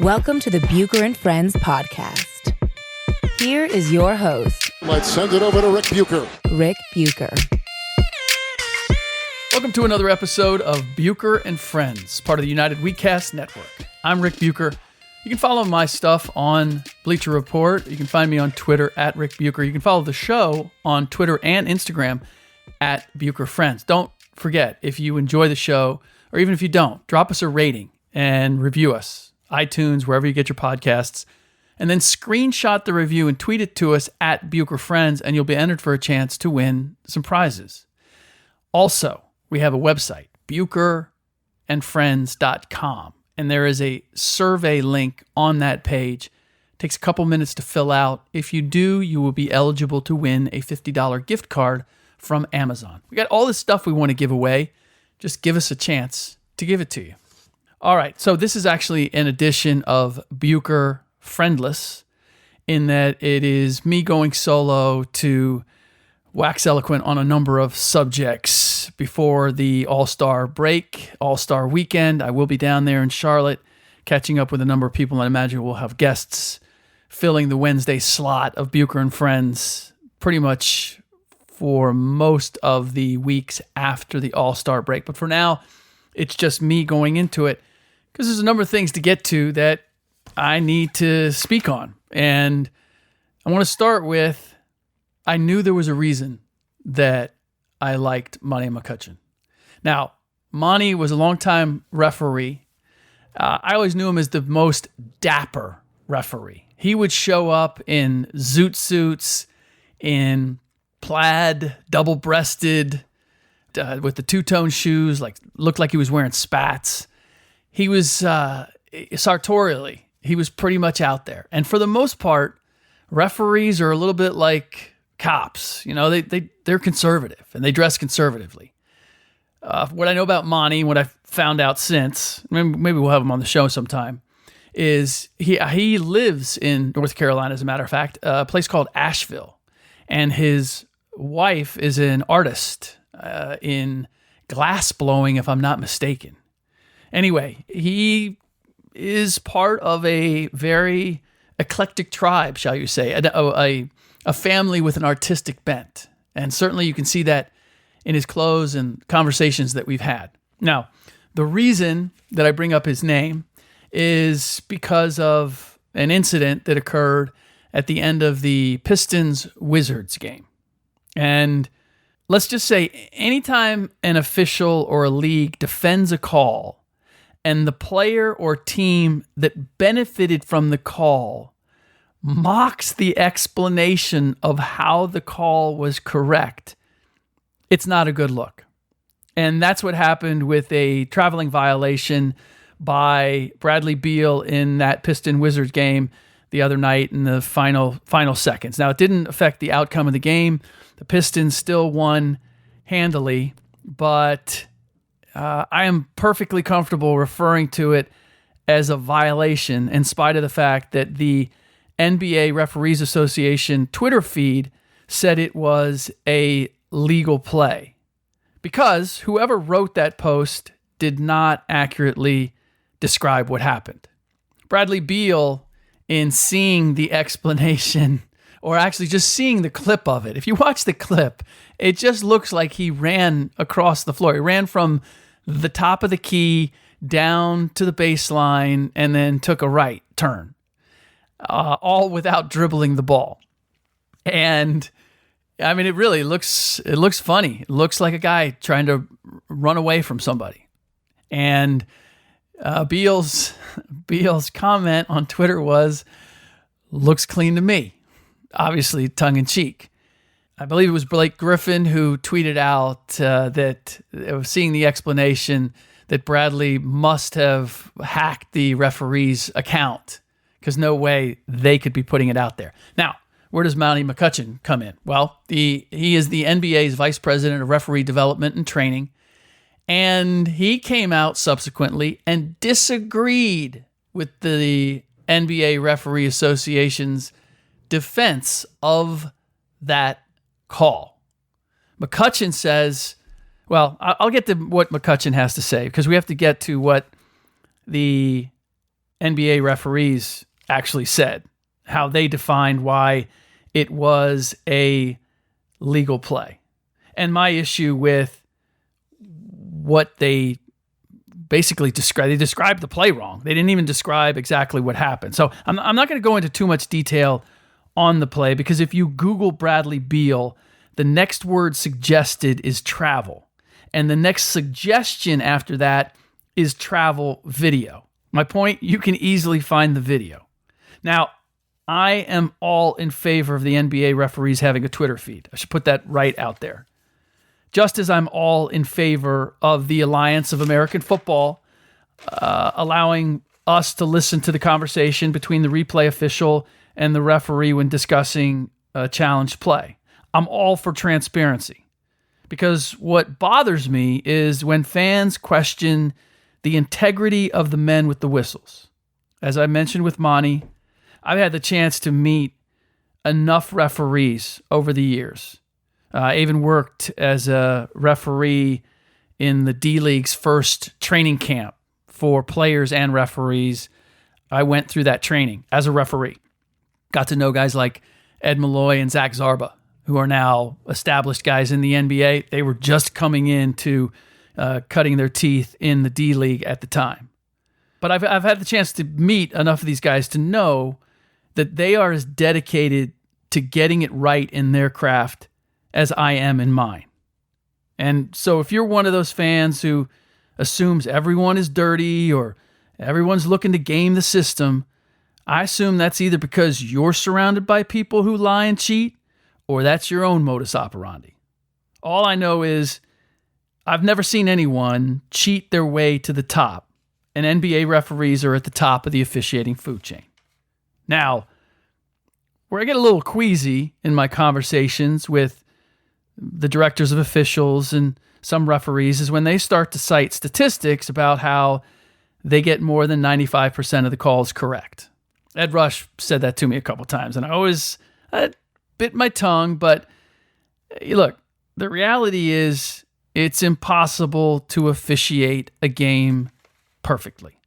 Welcome to the Bucher and Friends podcast. Here is your host. Let's send it over to Rick Bucher. Rick Bucher. Welcome to another episode of Bucher and Friends, part of the United WeCast Network. I'm Rick Bucher. You can follow my stuff on Bleacher Report. You can find me on Twitter at Rick Bucher. You can follow the show on Twitter and Instagram at Bucher Friends. Don't forget, if you enjoy the show, or even if you don't, drop us a rating and review us. iTunes, wherever you get your podcasts, and then screenshot the review and tweet it to us at Bucher Friends, and you'll be entered for a chance to win some prizes. Also, we have a website, bucherandfriends.com, and there is a survey link on that page. It takes a couple minutes to fill out. If you do, you will be eligible to win a $50 gift card from Amazon. We got all this stuff we want to give away. Just give us a chance to give it to you. All right, so this is actually an edition of Bucher Friendless, in that it is me going solo to wax eloquent on a number of subjects before the All-Star break, All-Star weekend. I will be down there in Charlotte, catching up with a number of people, and I imagine we'll have guests filling the Wednesday slot of Bucher and Friends pretty much for most of the weeks after the All-Star break. But for now, it's just me going into it, because there's a number of things to get to that I need to speak on. And I want to start with, I knew there was a reason that I liked Monty McCutchen. Now, Monty was a longtime referee. I always knew him as the most dapper referee. He would show up in zoot suits, in plaid, double-breasted, with the two-tone shoes, looked like he was wearing spats. He was sartorially, he was pretty much out there. And for the most part, referees are a little bit like cops. You know, they're conservative and they dress conservatively. What I know about Monty, what I've found out since, maybe we'll have him on the show sometime, is he lives in North Carolina, as a matter of fact, a place called Asheville. And his wife is an artist in glass blowing, if I'm not mistaken. Anyway, he is part of a very eclectic tribe, shall you say, a family with an artistic bent. And certainly you can see that in his clothes and conversations that we've had. Now, the reason that I bring up his name is because of an incident that occurred at the end of the Pistons-Wizards game. And let's just say, anytime an official or a league defends a call, and the player or team that benefited from the call mocks the explanation of how the call was correct, it's not a good look. And that's what happened with a traveling violation by Bradley Beal in that Piston-Wizards game the other night in the final seconds. Now, it didn't affect the outcome of the game. The Pistons still won handily, but I am perfectly comfortable referring to it as a violation, in spite of the fact that the NBA Referees Association Twitter feed said it was a legal play, because whoever wrote that post did not accurately describe what happened. Bradley Beal, in seeing the explanation, or actually just seeing the clip of it, if you watch the clip, it just looks like he ran across the floor. He ran from the top of the key down to the baseline and then took a right turn, all without dribbling the ball. And I mean, it really looks funny. It looks like a guy trying to run away from somebody. And Beal's comment on Twitter was, "Looks clean to me," obviously tongue in cheek. I believe it was Blake Griffin who tweeted out that seeing the explanation that Bradley must have hacked the referee's account, because no way they could be putting it out there. Now, where does Monty McCutchen come in? Well, he is the NBA's vice president of referee development and training, and he came out subsequently and disagreed with the NBA Referee Association's defense of that call. McCutchen says, well, I'll get to what McCutchen has to say, because we have to get to what the NBA referees actually said, how they defined why it was a legal play. And my issue with what they basically described the play wrong. They didn't even describe exactly what happened. So I'm not going to go into too much detail on the play, because if you Google Bradley Beal, the next word suggested is travel. And the next suggestion after that is travel video. My point, you can easily find the video. Now, I am all in favor of the NBA referees having a Twitter feed. I should put that right out there. Just as I'm all in favor of the Alliance of American Football allowing us to listen to the conversation between the replay official and the referee when discussing a challenged play. I'm all for transparency, because what bothers me is when fans question the integrity of the men with the whistles. As I mentioned with Monty, I've had the chance to meet enough referees over the years. I even worked as a referee in the D-League's first training camp for players and referees. I went through that training as a referee. Got to know guys like Ed Malloy and Zach Zarba, who are now established guys in the NBA. They were just coming into cutting their teeth in the D-League at the time. But I've had the chance to meet enough of these guys to know that they are as dedicated to getting it right in their craft as I am in mine. And so if you're one of those fans who assumes everyone is dirty or everyone's looking to game the system, I assume that's either because you're surrounded by people who lie and cheat, or that's your own modus operandi. All I know is I've never seen anyone cheat their way to the top, and NBA referees are at the top of the officiating food chain. Now, where I get a little queasy in my conversations with the directors of officials and some referees is when they start to cite statistics about how they get more than 95% of the calls correct. Ed Rush said that to me a couple times, and I bit my tongue, but look, the reality is it's impossible to officiate a game perfectly.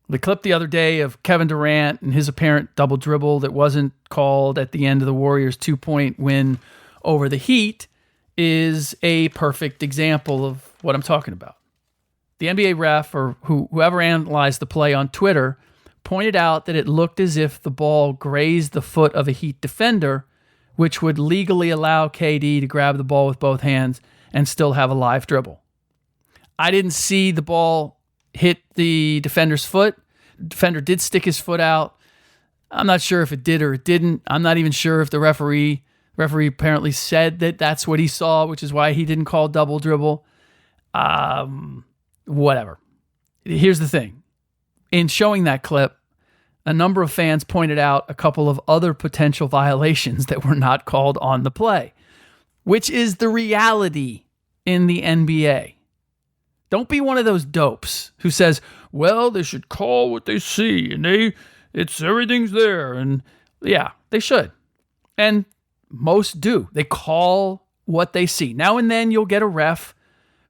The clip the other day of Kevin Durant and his apparent double dribble that wasn't called at the end of the Warriors' 2-point win over the Heat is a perfect example of what I'm talking about. The NBA ref, or whoever analyzed the play on Twitter, pointed out that it looked as if the ball grazed the foot of a Heat defender, which would legally allow KD to grab the ball with both hands and still have a live dribble. I didn't see the ball hit the defender's foot. The defender did stick his foot out. I'm not sure if it did or it didn't. I'm not even sure if the referee apparently said that that's what he saw, which is why he didn't call double dribble. Whatever. Here's the thing. In showing that clip, a number of fans pointed out a couple of other potential violations that were not called on the play, which is the reality in the NBA. Don't be one of those dopes who says, well, they should call what they see and everything's there. And yeah, they should. And most do. They call what they see. Now and then you'll get a ref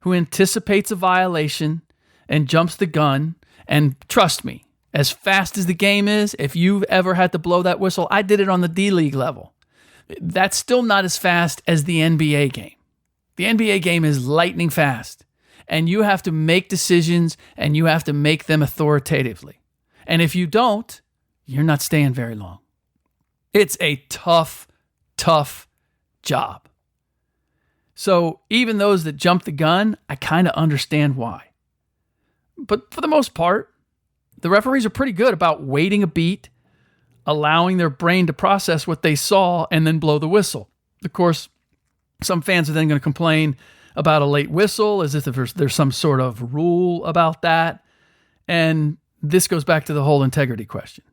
who anticipates a violation and jumps the gun. And trust me, as fast as the game is, if you've ever had to blow that whistle, I did it on the D-League level. That's still not as fast as the NBA game. The NBA game is lightning fast. And you have to make decisions and you have to make them authoritatively. And if you don't, you're not staying very long. It's a tough job. So even those that jump the gun, I kind of understand why. But for the most part, the referees are pretty good about waiting a beat, allowing their brain to process what they saw, and then blow the whistle. Of course, some fans are then going to complain about a late whistle as if there's some sort of rule about that. And this goes back to the whole integrity question.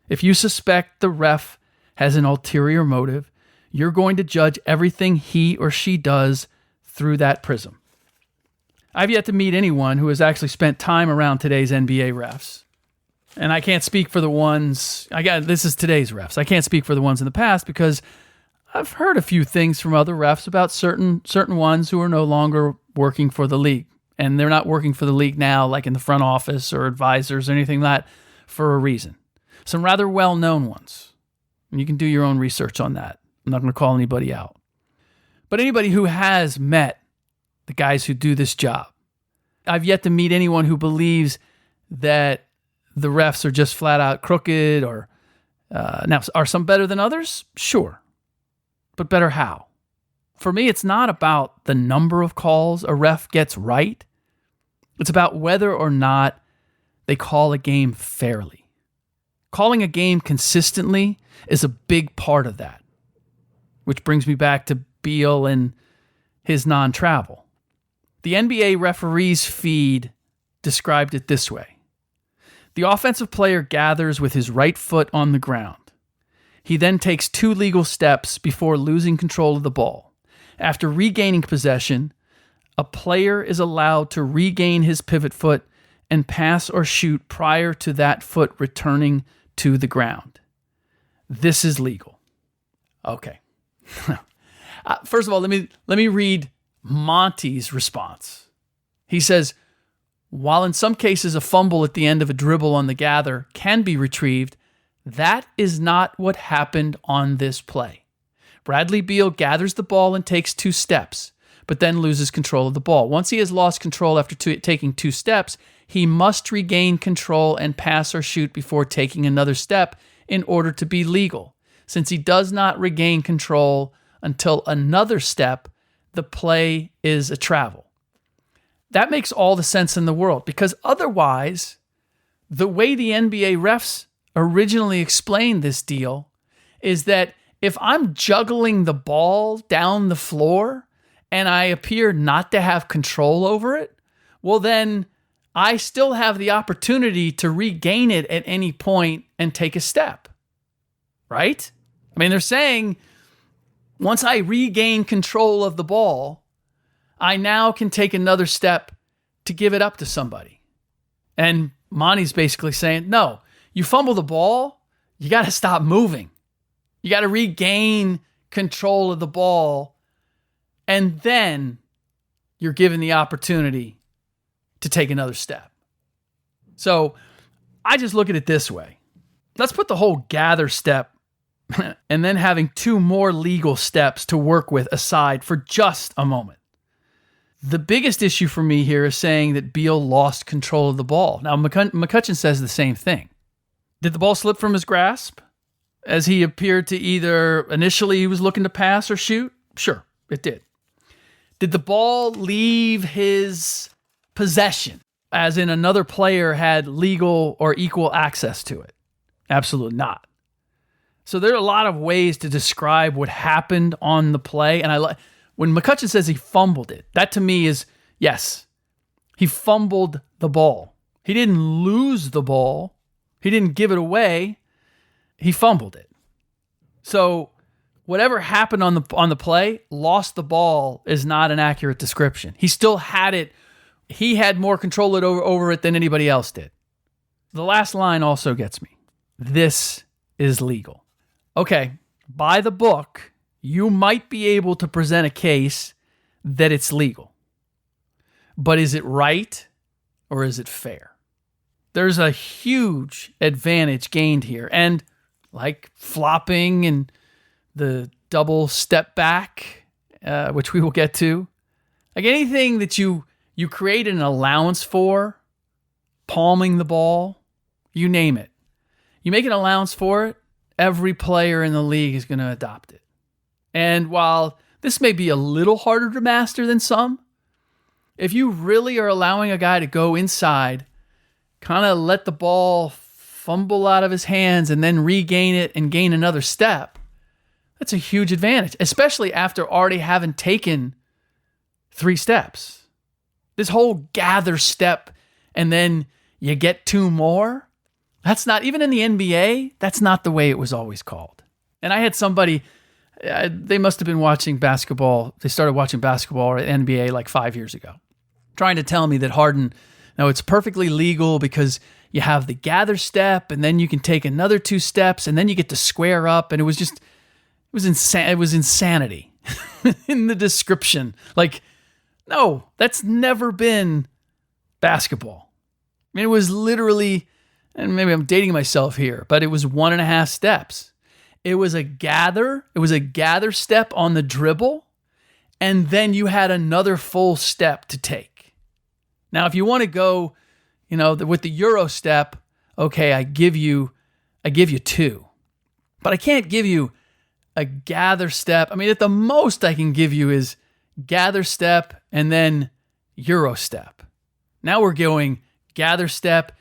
If you suspect the ref has an ulterior motive, you're going to judge everything he or she does through that prism. I've yet to meet anyone who has actually spent time around today's NBA refs. And I can't speak for the ones, this is today's refs. I can't speak for the ones in the past because I've heard a few things from other refs about certain ones who are no longer working for the league. And they're not working for the league now, like in the front office or advisors or anything like that. for a reason. Some rather well-known ones. And you can do your own research on that. I'm not going to call anybody out. But anybody who has met the guys who do this job, I've yet to meet anyone who believes that the refs are just flat out crooked or now, are some better than others? Sure. But better how? For me, it's not about the number of calls a ref gets right. It's about whether or not they call a game fairly. Calling a game consistently is a big part of that. Which brings me back to Beal and his non-travel. The NBA referees feed described it this way. The offensive player gathers with his right foot on the ground. He then takes 2 legal steps before losing control of the ball. After regaining possession, a player is allowed to regain his pivot foot and pass or shoot prior to that foot returning to the ground. This is legal. Okay. First of all, let me read Monty's response. He says, while in some cases a fumble at the end of a dribble on the gather can be retrieved, that is not what happened on this play. Bradley Beal gathers the ball and takes 2 steps, but then loses control of the ball. Once he has lost control after taking 2 steps, he must regain control and pass or shoot before taking another step in order to be legal. Since he does not regain control until another step, the play is a travel. That makes all the sense in the world, because otherwise, the way the NBA refs originally explained this deal is that if I'm juggling the ball down the floor and I appear not to have control over it, well then I still have the opportunity to regain it at any point and take a step. Right? I mean, they're saying once I regain control of the ball, I now can take another step to give it up to somebody. And Monty's basically saying, no, you fumble the ball, you got to stop moving. You got to regain control of the ball, and then you're given the opportunity to take another step. So I just look at it this way. Let's put the whole gather step and then having 2 more legal steps to work with aside for just a moment. The biggest issue for me here is saying that Beal lost control of the ball. Now, McCutchen says the same thing. Did the ball slip from his grasp as he appeared to either initially he was looking to pass or shoot? Sure, it did. Did the ball leave his possession, as in another player had legal or equal access to it? Absolutely not. So there are a lot of ways to describe what happened on the play, and when McCutchen says he fumbled it, that to me is, yes, he fumbled the ball. He didn't lose the ball. He didn't give it away. He fumbled it. So whatever happened on the play, lost the ball, is not an accurate description. He still had it. He had more control over it than anybody else did. The last line also gets me. This is legal. Okay, by the book, you might be able to present a case that it's legal. But is it right or is it fair? There's a huge advantage gained here. And like flopping and the double step back, which we will get to, like anything that you create an allowance for, palming the ball, you name it. You make an allowance for it, every player in the league is going to adopt it. And while this may be a little harder to master than some, if you really are allowing a guy to go inside, kind of let the ball fumble out of his hands and then regain it and gain another step, that's a huge advantage, especially after already having taken 3 steps. This whole gather step and then you get 2 more, that's not, even in the NBA, that's not the way it was always called. And I had somebody, they must have been watching basketball. They started watching basketball or NBA like 5 years ago, trying to tell me that Harden, no, it's perfectly legal because you have the gather step and then you can take another 2 steps and then you get to square up. And it was insanity in the description. Like, no, that's never been basketball. I mean, it was literally and maybe I'm dating myself here, but it was 1.5 steps. It was a gather step on the dribble, and then you had another full step to take. Now, if you want to go, with the Euro step, okay, I give you 2. But I can't give you a gather step. I mean, at the most I can give you is gather step and then Euro step. Now we're going gather step,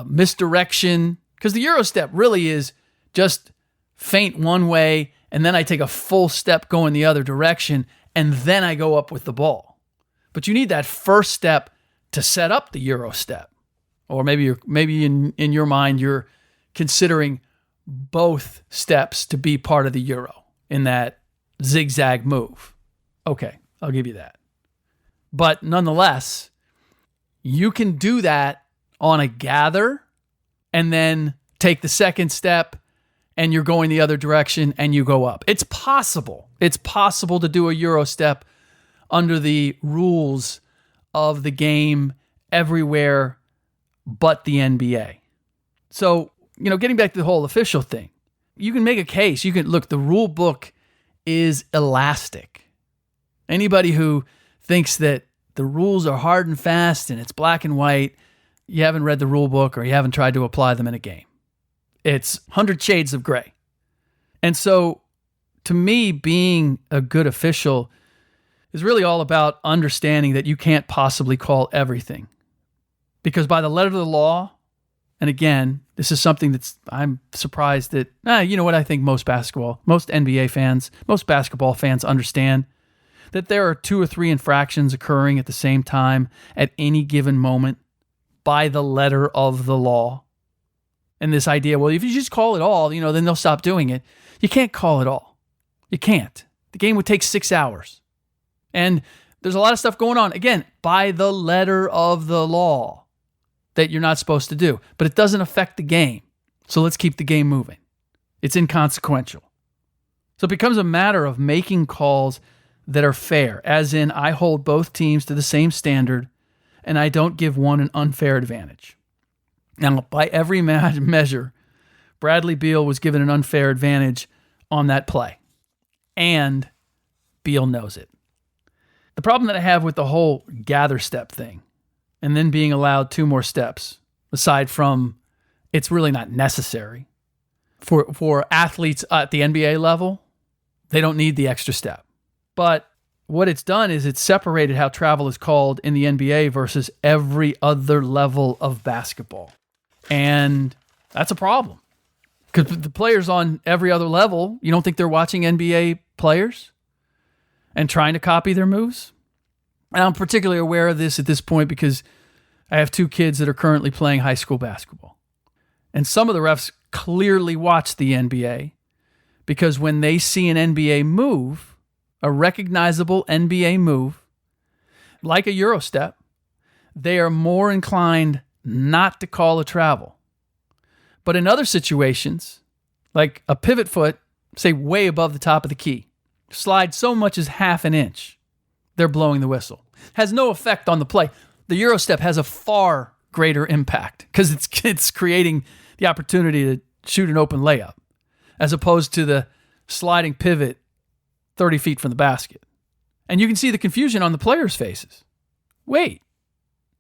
misdirection, because the Euro step really is just feint one way, and then I take a full step going the other direction, and then I go up with the ball. But you need that first step to set up the Euro step. Or maybe in your mind you're considering both steps to be part of the Euro in that zigzag move. Okay, I'll give you that. But nonetheless, you can do that on a gather and then take the second step and you're going the other direction and you go up. It's possible. It's possible to do a Euro step under the rules of the game everywhere but the NBA. So, getting back to the whole official thing, you can make a case. Look, the rule book is elastic. Anybody who thinks that the rules are hard and fast and it's black and white, you haven't read the rule book or you haven't tried to apply them in a game. It's 100 shades of gray. And so, to me, being a good official is really all about understanding that you can't possibly call everything. Because by the letter of the law, and again, this is something I'm surprised that, you know what, I think most NBA fans, most basketball fans understand that there are 2 or 3 infractions occurring at the same time at any given moment by the letter of the law. And this idea, well, if you just call it all, then they'll stop doing it. You can't call it all. You can't. The game would take 6 hours. And there's a lot of stuff going on, again, by the letter of the law that you're not supposed to do. But it doesn't affect the game. So let's keep the game moving. It's inconsequential. So it becomes a matter of making calls that are fair, as in I hold both teams to the same standard and I don't give one an unfair advantage. Now, by every measure, Bradley Beal was given an unfair advantage on that play. And Beal knows it. The problem that I have with the whole gather step thing, and then being allowed 2 more steps, aside from it's really not necessary, for athletes at the NBA level, they don't need the extra step. But what it's done is it's separated how travel is called in the NBA versus every other level of basketball. And that's a problem. Because the players on every other level, you don't think they're watching NBA players and trying to copy their moves? And I'm particularly aware of this at this point because I have 2 kids that are currently playing high school basketball. And some of the refs clearly watch the NBA because when they see an NBA move, a recognizable NBA move, like a Euro step, they are more inclined not to call a travel. But in other situations, like a pivot foot, say way above the top of the key, slide so much as half an inch, they're blowing the whistle. Has no effect on the play. The Euro step has a far greater impact because it's creating the opportunity to shoot an open layup as opposed to the sliding pivot 30 feet from the basket. And you can see the confusion on the players' faces. Wait,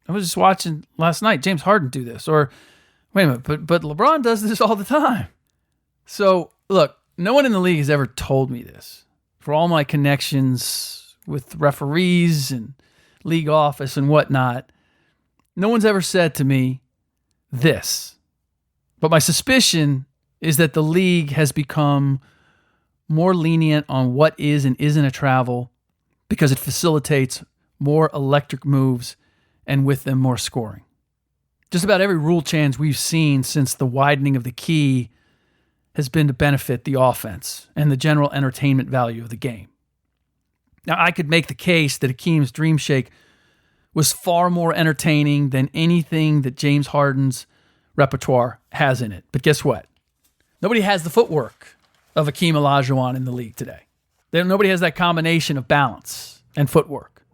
I was just watching last night James Harden do this. Or, wait a minute, but LeBron does this all the time. So, look, no one in the league has ever told me this. For all my connections with referees and league office and whatnot, no one's ever said to me this. But my suspicion is that the league has become more lenient on what is and isn't a travel because it facilitates more electric moves and with them more scoring. Just about every rule change we've seen since the widening of the key has been to benefit the offense and the general entertainment value of the game. Now, I could make the case that Hakeem's Dream Shake was far more entertaining than anything that James Harden's repertoire has in it. But guess what? Nobody has the footwork of Hakeem Olajuwon in the league today. Nobody has that combination of balance and footwork.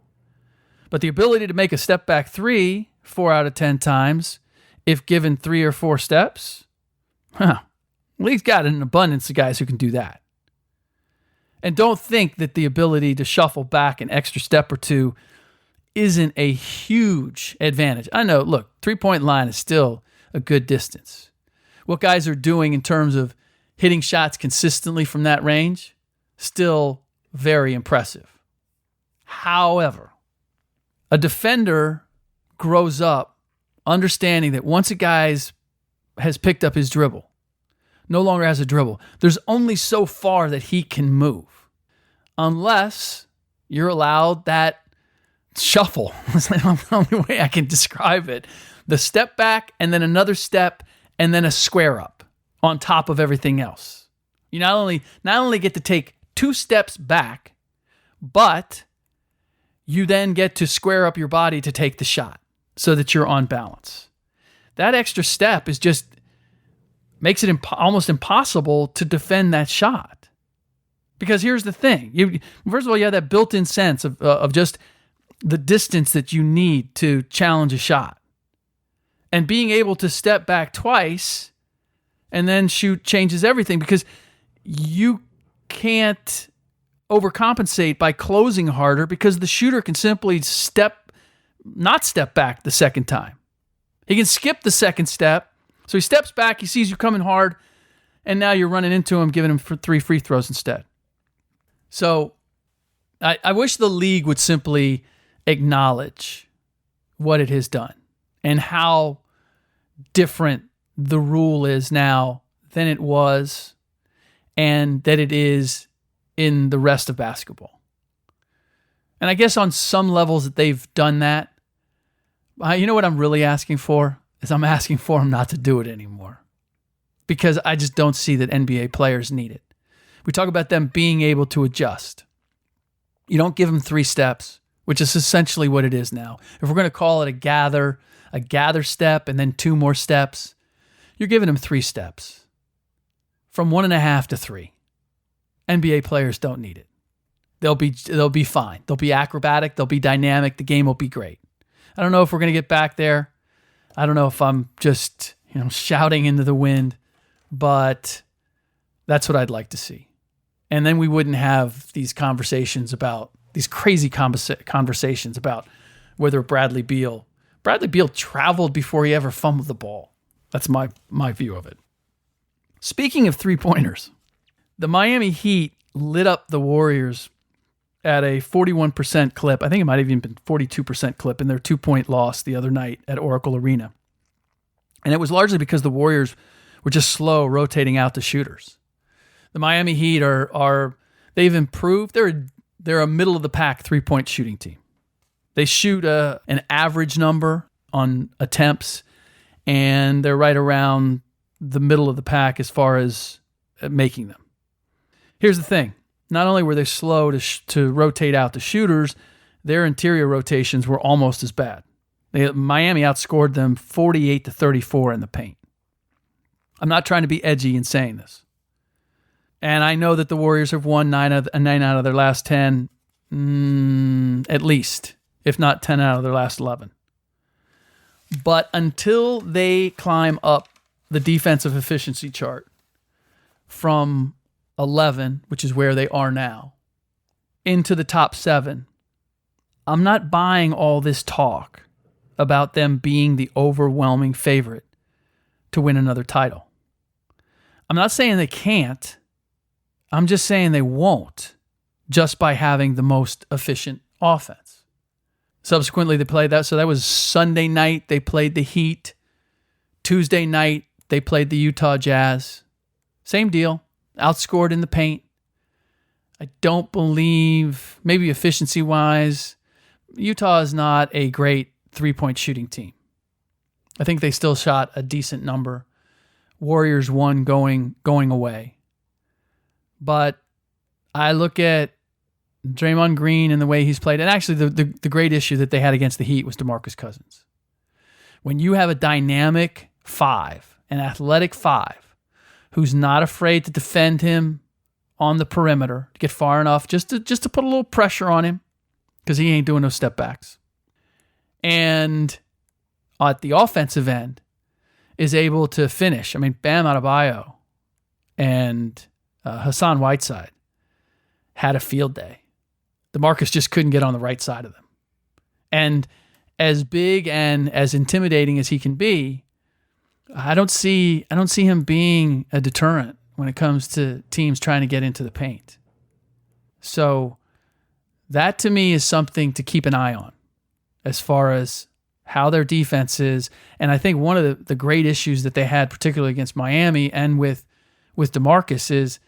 But the ability to make a step back three 4 out of 10 times if given 3 or 4 steps, league's got an abundance of guys who can do that. And don't think that the ability to shuffle back an extra step or two isn't a huge advantage. I know, look, 3-point line is still a good distance. What guys are doing in terms of hitting shots consistently from that range, still very impressive. However, a defender grows up understanding that once a guy has picked up his dribble, no longer has a dribble, there's only so far that he can move unless you're allowed that shuffle. That's the only way I can describe it. The step back and then another step and then a square up on top of everything else. You not only get to take 2 steps back, but you then get to square up your body to take the shot so that you're on balance. That extra step is just makes it almost impossible to defend that shot. Because here's the thing. First of all, you have that built-in sense of just the distance that you need to challenge a shot. And being able to step back twice and then shoot changes everything, because you can't overcompensate by closing harder because the shooter can simply not step back the second time. He can skip the second step. So he steps back, he sees you coming hard, and now you're running into him, giving him 3 free throws instead. So I wish the league would simply acknowledge what it has done and how different the rule is now than it was and that it is in the rest of basketball. And I guess on some levels that they've done that, you know what I'm really asking for? Is I'm asking for them not to do it anymore. Because I just don't see that NBA players need it. We talk about them being able to adjust. You don't give them 3 steps, which is essentially what it is now. If we're going to call it a gather step and then 2 more steps, you're giving them 3 steps. From 1.5 to 3. NBA players don't need it. They'll be fine. They'll be acrobatic. They'll be dynamic. The game will be great. I don't know if we're going to get back there. I don't know if I'm just shouting into the wind, but that's what I'd like to see. And then we wouldn't have these crazy conversations about whether Bradley Beal traveled before he ever fumbled the ball. That's my view of it. Speaking of 3-pointers, the Miami Heat lit up the Warriors at a 41% clip. I think it might have even been 42% clip in their 2-point loss the other night at Oracle Arena. And it was largely because the Warriors were just slow rotating out the shooters. The Miami Heat they've improved. They're a middle of the pack 3-point shooting team. They shoot an average number on attempts, and they're right around the middle of the pack as far as making them. Here's the thing. Not only were they slow to rotate out the shooters, their interior rotations were almost as bad. Miami outscored them 48-34 in the paint. I'm not trying to be edgy in saying this. And I know that the Warriors have won 9 out of their last 10, at least, if not 10 out of their last 11. But until they climb up the defensive efficiency chart from 11, which is where they are now, into the top 7, I'm not buying all this talk about them being the overwhelming favorite to win another title. I'm not saying they can't. I'm just saying they won't just by having the most efficient offense. Subsequently, they played that. So that was Sunday night. They played the Heat. Tuesday night, they played the Utah Jazz. Same deal. Outscored in the paint. I don't believe, maybe efficiency-wise, Utah is not a great 3-point shooting team. I think they still shot a decent number. Warriors won going away. But I look at Draymond Green and the way he's played, and actually the great issue that they had against the Heat was DeMarcus Cousins. When you have a dynamic 5, an athletic 5, who's not afraid to defend him on the perimeter, to get far enough just to put a little pressure on him, because he ain't doing no step backs. And at the offensive end, is able to finish. I mean, Bam Adebayo and Hassan Whiteside had a field day. DeMarcus just couldn't get on the right side of them. And as big and as intimidating as he can be, I don't see him being a deterrent when it comes to teams trying to get into the paint. So that to me is something to keep an eye on as far as how their defense is. And I think one of the great issues that they had, particularly against Miami and with DeMarcus, is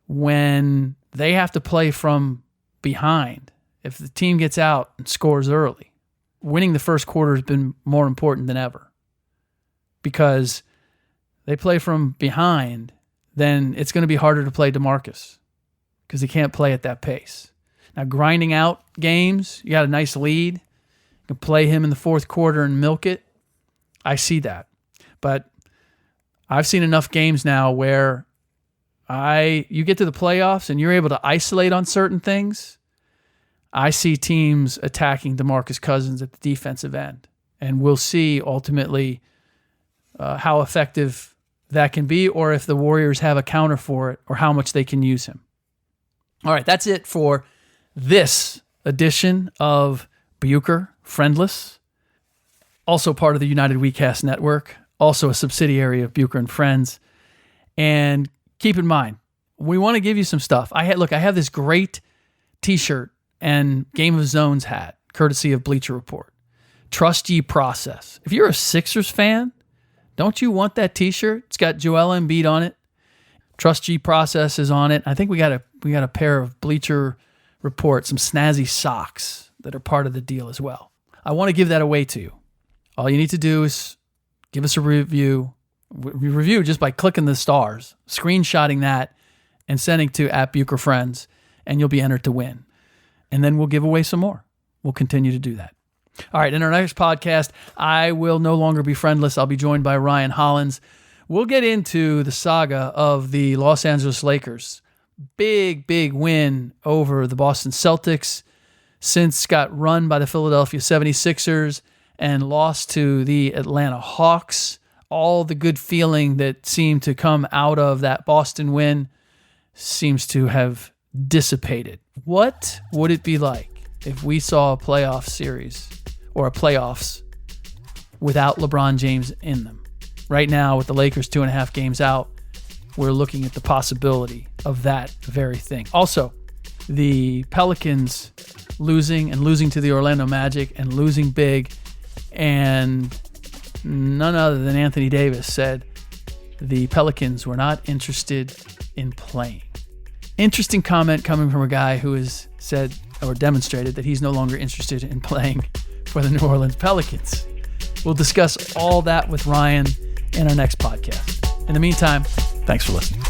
when they have to play from behind. If the team gets out and scores early, winning the first quarter has been more important than ever. Because they play from behind, then it's going to be harder to play DeMarcus because he can't play at that pace. Now, grinding out games, you got a nice lead. You can play him in the fourth quarter and milk it. I see that. But I've seen enough games now where you get to the playoffs and you're able to isolate on certain things. I see teams attacking DeMarcus Cousins at the defensive end. And we'll see ultimately how effective that can be, or if the Warriors have a counter for it, or how much they can use him. All right, that's it for this edition of Bucher Friendless, also part of the United WeCast Network, also a subsidiary of Bucher and Friends. And keep in mind, we want to give you some stuff. I have this great t-shirt and Game of Zones hat, courtesy of Bleacher Report. Trust Ye Process. If you're a Sixers fan, don't you want that t-shirt? It's got Joel Embiid on it. Trust Ye Process is on it. I think we got a pair of Bleacher Report, some snazzy socks that are part of the deal as well. I want to give that away to you. All you need to do is give us a review. Review just by clicking the stars, screenshotting that, and sending to @BucherFriends, and you'll be entered to win. And then we'll give away some more. We'll continue to do that. All right, in our next podcast, I will no longer be friendless. I'll be joined by Ryan Hollins. We'll get into the saga of the Los Angeles Lakers. Big, big win over the Boston Celtics, since got run by the Philadelphia 76ers and lost to the Atlanta Hawks. All the good feeling that seemed to come out of that Boston win seems to have dissipated. What would it be like if we saw a playoff series or a playoffs without LeBron James in them? Right now, with the Lakers 2.5 games out, we're looking at the possibility of that very thing. Also, the Pelicans losing to the Orlando Magic and losing big, and none other than Anthony Davis said the Pelicans were not interested in playing. Interesting comment coming from a guy who has said or demonstrated that he's no longer interested in playing for the New Orleans Pelicans. We'll discuss all that with Ryan in our next podcast. In the meantime, thanks for listening.